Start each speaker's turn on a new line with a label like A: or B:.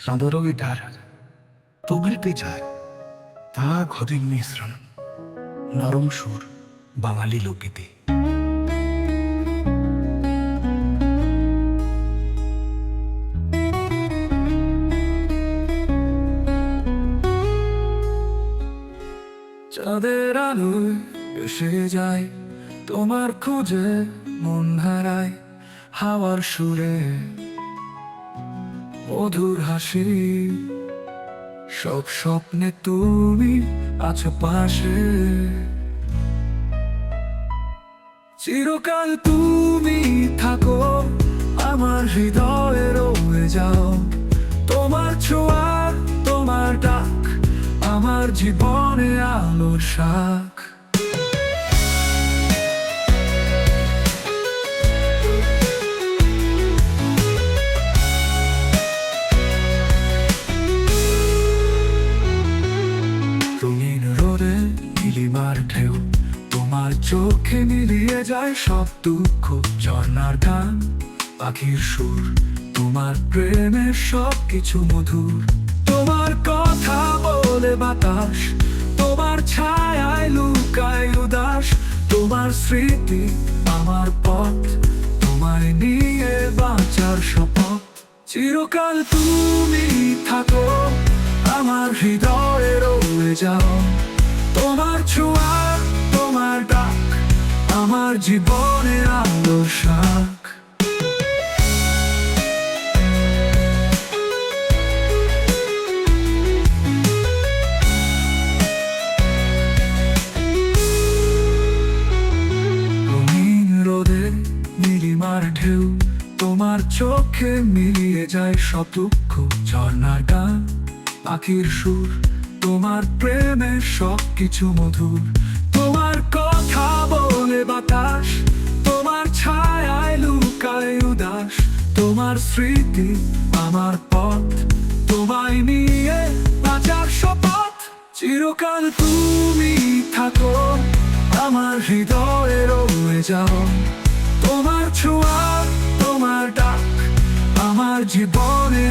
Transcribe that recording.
A: সাঁদরও guitar তবুল পেঁচায় তা ঘদির মিশ্রণ নরম সুর বাঙালি লোকগীতি। চাঁদের আলোয় এসে যায় তোমার খোঁজে মন হারায়, হাওয়ার সুরে মধুর হাসি, সব স্বপ্নে তুমি আছো পাশে। চিরকাল তুমি থাকো আমার হৃদয়ে, রয়ে যাও তোমার ছোঁয়া, তোমার ডাক আমার জীবনে আলোর শাক। রঙিন রোদে নীলিমার ঢেউ, তোমার চোখে মিলিয়ে যায় সব দুঃখ। ঝর্ণার গান পাখির সুর, তোমার প্রেমের সব কিছু মধুর। তোমার কথা বলে বাতাস, তোমার ছায়ায় লুকায় উদাস। তোমার স্মৃতি আমার পথ, তোমায় নিয়ে বাঁচার শপথ। চিরকাল তুমি থাকো আমার হৃদয়ে, রয়ে যাও তোমার ছোঁয়া, তোমার ডাক আমার জীবনে আলোর শাক। রঙিন রোদে নীলিমার ঢেউ, তোমার চোখে মিলিয়ে যায় সব দুঃখ। ঝর্ণার গান পাখির সুর, তোমার প্রেমের সব কিছু মধুর। তোমার কথা বলে বাতাস, তোমার ছায়ায় লুকায় উদাস। তোমার স্মৃতি আমার পথ, তোমায় নিয়ে বাঁচার শপথ। চিরকাল তুমি থাকো আমার হৃদয়ে, রয়ে যাও তোমার ছোঁয়া, তোমার ডাক আমার জীবনে